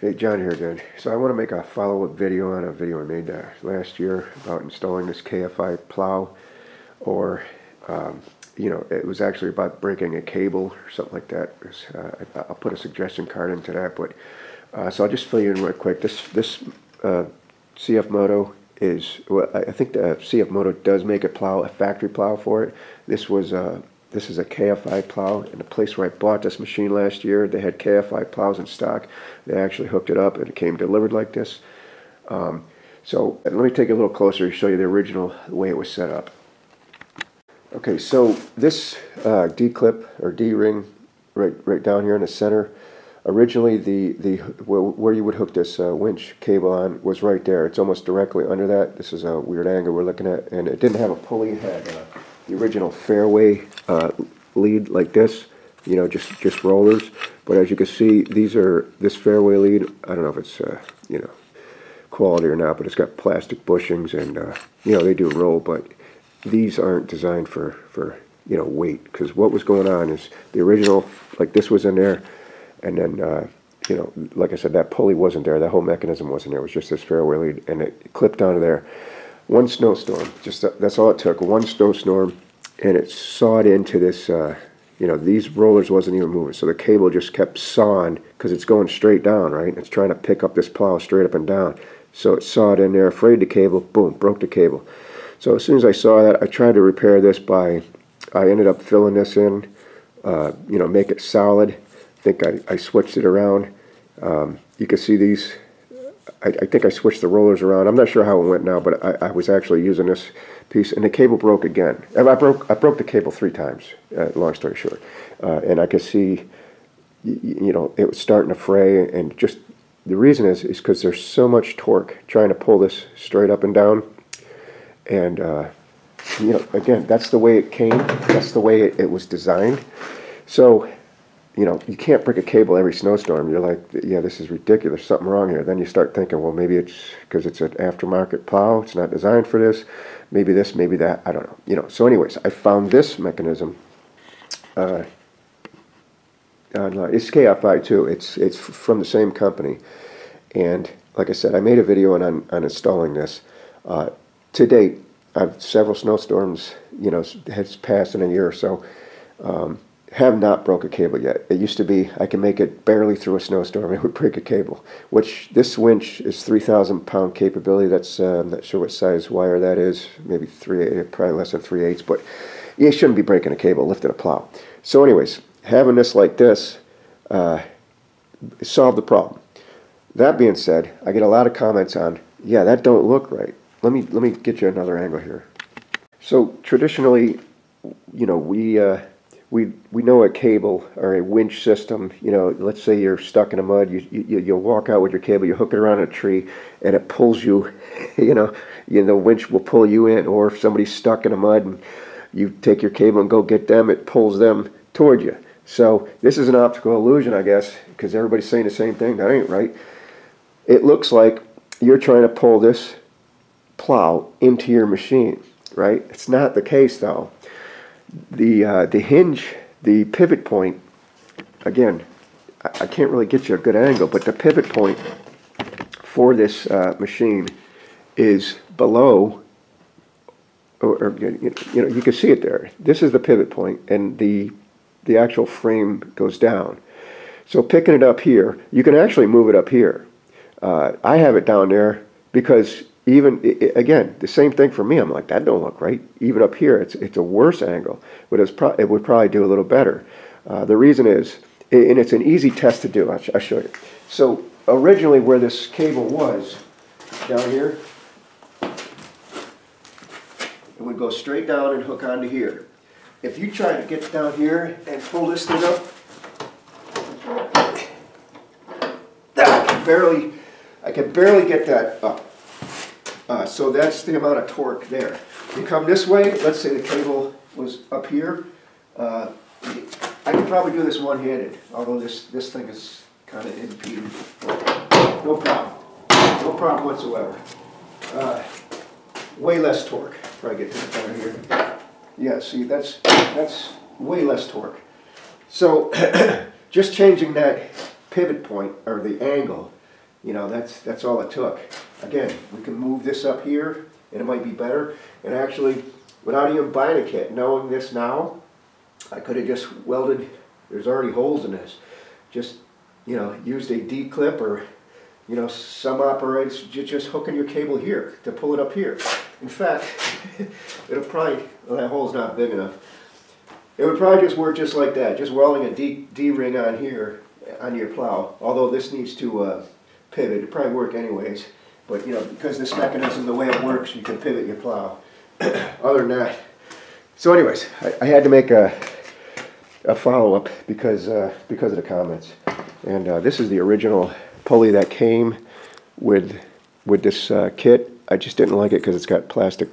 Hey, John here again. So I want to make a follow-up video on a video I made last year about installing this KFI plow, or it was actually about breaking a cable or something like that. I'll put a suggestion card into that, but so I'll just fill you in real quick. This CF Moto is, well, I think the CF Moto does make a plow, a factory plow for it. This is a KFI plow, and the place where I bought this machine last year, they had KFI plows in stock. They actually hooked it up, and it came delivered like this. So let me take it a little closer to show you the original way it was set up. Okay, so this D-clip or D-ring right down here in the center, originally where you would hook this winch cable on was right there. It's almost directly under that. This is a weird angle we're looking at, and it didn't have a pulley. It had the original fairway lead like this, just rollers. But as you can see, this fairway lead, I don't know if it's quality or not, but it's got plastic bushings, and they do roll, but these aren't designed for weight, because what was going on is the original, like this was in there, and then like I said, that pulley wasn't there, that whole mechanism wasn't there. It was just this fairway lead, and it clipped onto there. One snowstorm, that's all it took, one snowstorm, and it sawed into this, these rollers wasn't even moving, so the cable just kept sawing, because it's going straight down, right? It's trying to pick up this plow straight up and down. So it sawed in there, afraid the cable, boom, broke the cable. So as soon as I saw that, I tried to repair this I ended up filling this in, make it solid. I think I switched it around. You can see these. I think I switched the rollers around. I'm not sure how it went now, but I was actually using this piece, and the cable broke again. And I broke the cable 3 times, long story short. And I could see, it was starting to fray, and just the reason is because there's so much torque trying to pull this straight up and down. And, again, that's the way it came. That's the way it was designed. So, you can't break a cable every snowstorm. You're like, yeah, this is ridiculous. Something wrong here. Then you start thinking, well, maybe it's because it's an aftermarket plow. It's not designed for this. Maybe this, maybe that. I don't know. So anyways, I found this mechanism. Online. It's KFI too. It's from the same company. And like I said, I made a video on installing this. To date, I've several snowstorms, has passed in a year or so. Have not broke a cable yet. It used to be I can make it barely through a snowstorm, it would break a cable, which this winch is 3,000 pound capability. That's I'm not sure what size wire that is, maybe probably less than 3/8, but you shouldn't be breaking a cable lifting a plow. So anyways, having this like this solved the problem. That being said, I get a lot of comments on, yeah, that don't look right. Let me get you another angle here. So traditionally, we know a cable or a winch system. Let's say you're stuck in the mud. You'll walk out with your cable. You hook it around a tree, and it pulls you. The winch will pull you in. Or if somebody's stuck in the mud and you take your cable and go get them, it pulls them toward you. So this is an optical illusion, I guess, because everybody's saying the same thing. That ain't right. It looks like you're trying to pull this plow into your machine, right? It's not the case, though. The hinge, the pivot point, again, I can't really get you a good angle, but the pivot point for this machine is below, or you can see it there. This is the pivot point, and the actual frame goes down. So picking it up here, you can actually move it up here. I have it down there because again, the same thing for me. I'm like, that don't look right. Even up here, it's a worse angle, but it would probably do a little better. The reason is, and it's an easy test to do. I'll show you. So originally, where this cable was down here, it would go straight down and hook onto here. If you try to get down here and pull this thing up, I can barely get that up. So that's the amount of torque there. You come this way, let's say the cable was up here. I could probably do this one-handed, although this thing is kind of impeded. No problem. No problem whatsoever. Way less torque. Try to get this down here. Yeah, see, that's way less torque. So just changing that pivot point, or the angle, You know, that's all it took. Again, we can move this up here, and it might be better. And actually, without even buying a kit, knowing this now, I could have just welded. There's already holes in this. Just, you know, used a D-clip, or, you know, some operators just hooking your cable here to pull it up here. In fact, it'll probably, well, that hole's not big enough. It would probably just work just like that, just welding a D-ring on here on your plow. Although this needs to pivot, it'd probably work anyways. But, you know, because this mechanism, the way it works, you can pivot your plow. Other than that. So anyways, I had to make a follow-up because of the comments. And this is the original pulley that came with this kit. I just didn't like it because it's got plastic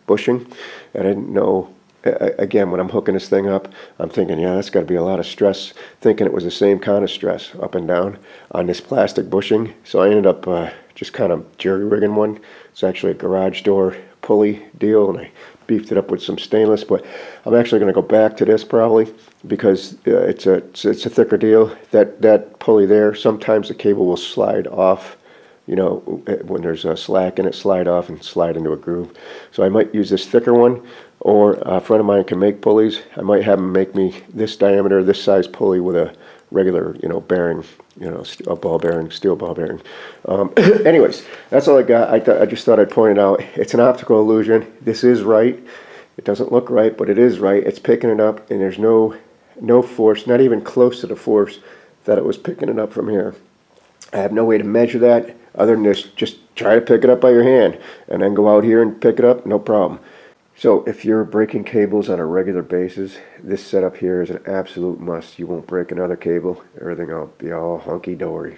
bushing. I didn't know, again, when I'm hooking this thing up, I'm thinking, yeah, that's got to be a lot of stress, thinking it was the same kind of stress up and down on this plastic bushing. So I ended up just kind of jerry-rigging one. It's actually a garage door pulley deal, and I beefed it up with some stainless. But I'm actually going to go back to this probably, because it's a thicker deal. That pulley there, sometimes the cable will slide off. You know, when there's a slack in it, slide off and slide into a groove. So I might use this thicker one, or a friend of mine can make pulleys. I might have him make me this diameter, this size pulley with a regular, you know, bearing, you know, a ball bearing, steel ball bearing. Anyways, that's all I got. I just thought I'd point it out. It's an optical illusion. This is right. It doesn't look right, but it is right. It's picking it up, and there's no force, not even close to the force that it was picking it up from here. I have no way to measure that other than this. Just try to pick it up by your hand and then go out here and pick it up, no problem. So if you're breaking cables on a regular basis, this setup here is an absolute must. You won't break another cable. Everything will be all hunky-dory.